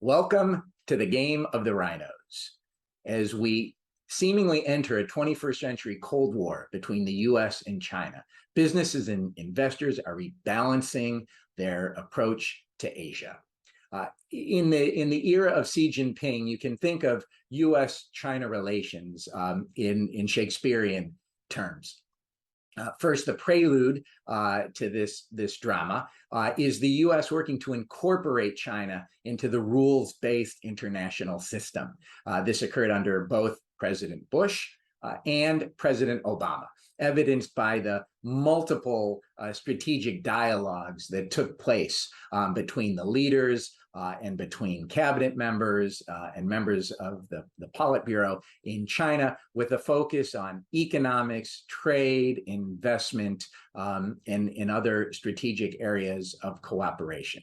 Welcome to the game of the rhinos. As we seemingly enter a 21st century Cold War between the US and China, businesses and investors are rebalancing their approach to Asia. In the era of Xi Jinping, you can think of US-China relations in Shakespearean terms. First, the prelude to this drama is the U.S. working to incorporate China into the rules-based international system. This occurred under both President Bush and President Obama, evidenced by the multiple strategic dialogues that took place between the leaders and between cabinet members and members of the Politburo in China, with a focus on economics, trade, investment, and in other strategic areas of cooperation.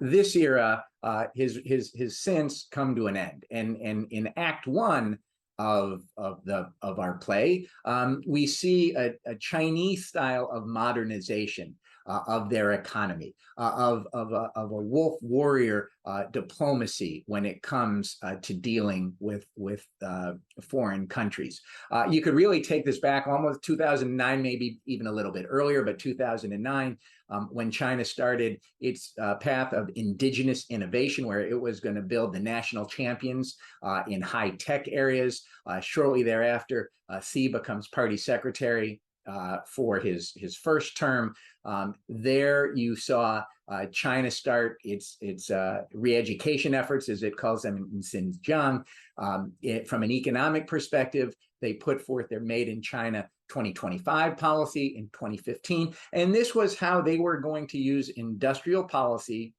This era has since come to an end, and in Act One of our play, we see a Chinese style of modernization of their economy, of a wolf warrior diplomacy when it comes to dealing with foreign countries. You could really take this back almost 2009, maybe even a little bit earlier, but 2009, when China started its path of indigenous innovation, where it was going to build the national champions in high-tech areas. Shortly thereafter, Xi becomes party secretary for his first term. There you saw China start its re-education efforts, as it calls them, in Xinjiang. From an economic perspective, they put forth their Made in China 2025 policy in 2015. And this was how they were going to use industrial policy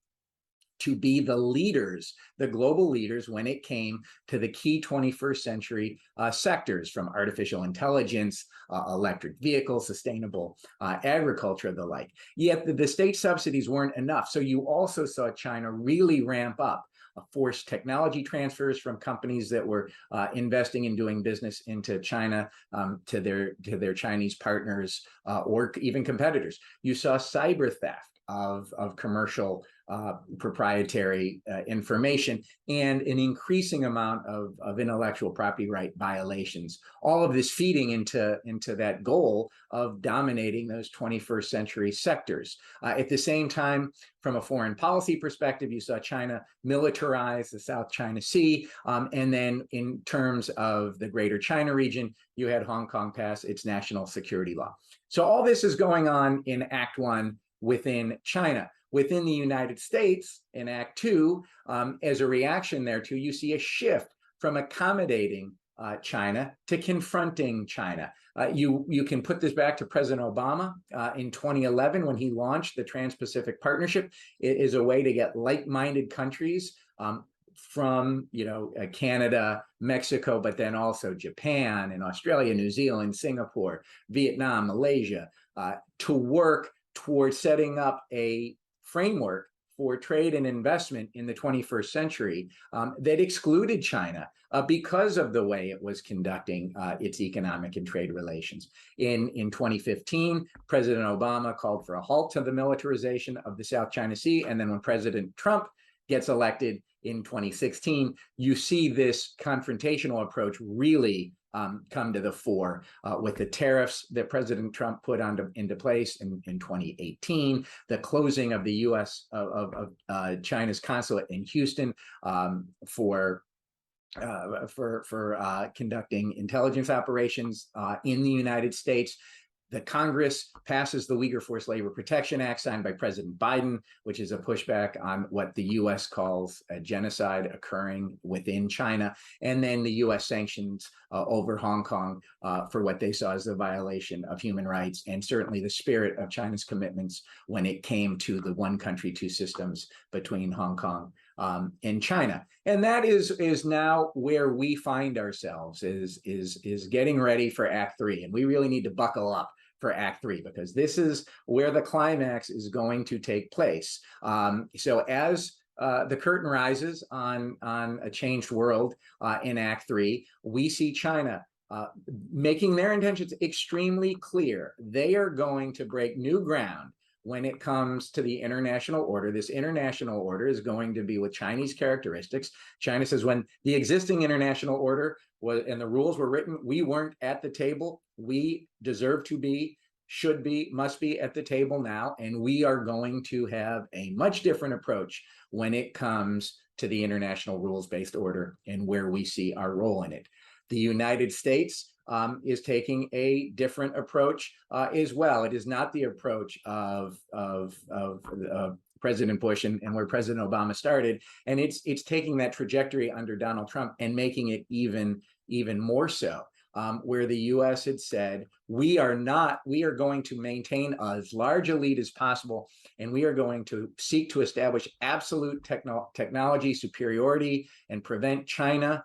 to be the leaders, the global leaders, when it came to the key 21st century sectors, from artificial intelligence, electric vehicles, sustainable agriculture, the like. Yet the state subsidies weren't enough. So you also saw China really ramp up forced technology transfers from companies that were investing in doing business into China to their Chinese partners or even competitors. You saw cyber theft of commercial proprietary information, and an increasing amount of intellectual property right violations. All of this feeding into that goal of dominating those 21st century sectors. At the same time, from a foreign policy perspective, you saw China militarize the South China Sea, and then in terms of the Greater China region, you had Hong Kong pass its national security law. So all this is going on in Act One within China. Within the United States, in Act Two, as a reaction thereto, you see a shift from accommodating China to confronting China. You can put this back to President Obama in 2011, when he launched the Trans-Pacific Partnership. It is a way to get like-minded countries from Canada, Mexico, but then also Japan and Australia, New Zealand, Singapore, Vietnam, Malaysia, to work towards setting up a framework for trade and investment in the 21st century that excluded China because of the way it was conducting its economic and trade relations. In 2015, President Obama called for a halt to the militarization of the South China Sea. And then when President Trump gets elected in 2016, you see this confrontational approach really come to the fore with the tariffs that President Trump put into place in 2018, the closing of the U.S. of China's consulate in Houston for conducting intelligence operations in the United States. The Congress passes the Uyghur Forced Labor Protection Act, signed by President Biden, which is a pushback on what the U.S. calls a genocide occurring within China. And then the U.S. sanctions over Hong Kong for what they saw as a violation of human rights, and certainly the spirit of China's commitments when it came to the one country, two systems between Hong Kong and China. And that is now where we find ourselves, is getting ready for Act Three. And we really need to buckle up for Act Three, because this is where the climax is going to take place. So as the curtain rises on a changed world in Act Three, we see China making their intentions extremely clear. They are going to break new ground when it comes to the international order. This international order is going to be with Chinese characteristics. China says when the existing international order was and the rules were written, we weren't at the table. We deserve to be, should be, must be at the table now, and we are going to have a much different approach when it comes to the international rules-based order and where we see our role in it. The United States is taking a different approach as well. It is not the approach of President Bush and where President Obama started, and it's taking that trajectory under Donald Trump and making it even more so. Where the U.S. had said, we are going to maintain as large a lead as possible, and we are going to seek to establish absolute technology superiority and prevent China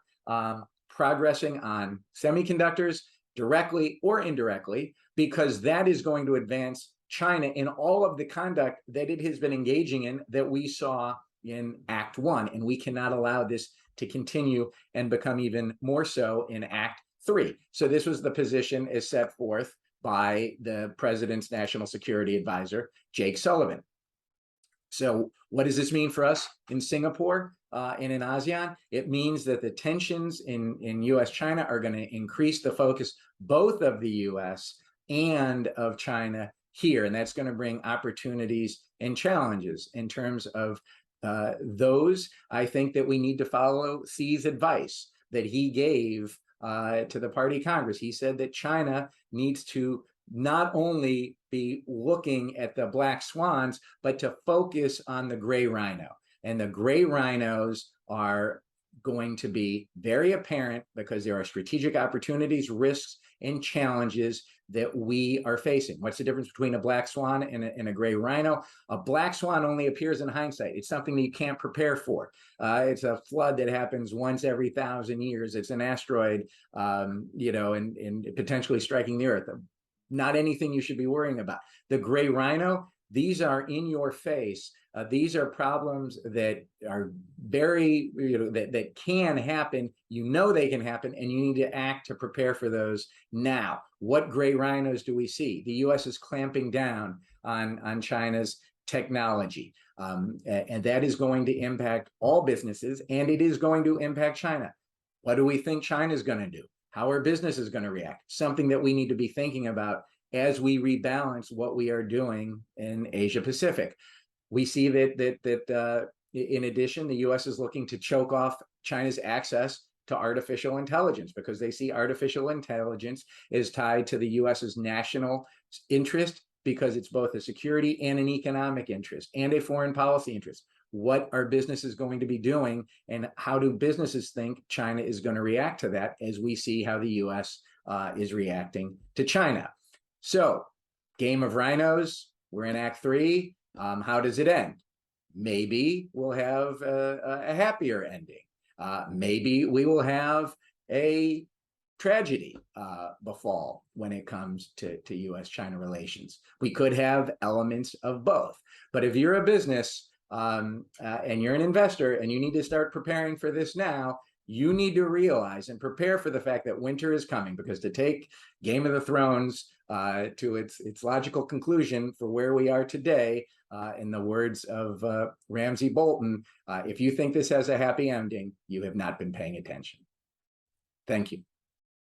progressing on semiconductors directly or indirectly, because that is going to advance China in all of the conduct that it has been engaging in that we saw in Act 1. And we cannot allow this to continue and become even more so in Act 3. So this was the position as set forth by the president's national security advisor, Jake Sullivan. So what does this mean for us in Singapore and in ASEAN? It means that the tensions in US-China are going to increase the focus both of the US and of China here. And that's going to bring opportunities and challenges in terms of those. I think that we need to follow Xi's advice that he gave to the Party Congress. He said that China needs to not only be looking at the black swans, but to focus on the gray rhino. And the gray rhinos are going to be very apparent because there are strategic opportunities, risks, and challenges that we are facing. What's the difference between a black swan and a gray rhino? A black swan only appears in hindsight. It's something that you can't prepare for. It's a flood that happens once every 1,000 years. It's an asteroid, and potentially striking the Earth. Not anything you should be worrying about. The gray rhino, these are in your face. These are problems that are very, that can happen. You know they can happen, and you need to act to prepare for those now. What gray rhinos do we see? The U.S. is clamping down on China's technology, and that is going to impact all businesses, and it is going to impact China. What do we think China is going to do? How are businesses going to react? Something that we need to be thinking about as we rebalance what we are doing in Asia Pacific. We see that in addition, the U.S. is looking to choke off China's access to artificial intelligence because they see artificial intelligence is tied to the U.S.'s national interest because it's both a security and an economic interest and a foreign policy interest. What are businesses going to be doing, and how do businesses think China is going to react to that as we see how the U.S. is reacting to China? So, game of rhinos, we're in Act 3. How does it end? Maybe we'll have a happier ending. Maybe we will have a tragedy befall when it comes to US-China relations. We could have elements of both. But if you're a business and you're an investor and you need to start preparing for this now, you need to realize and prepare for the fact that winter is coming, because to take Game of the Thrones to its logical conclusion for where we are today, in the words of Ramsay Bolton, if you think this has a happy ending, you have not been paying attention. Thank you.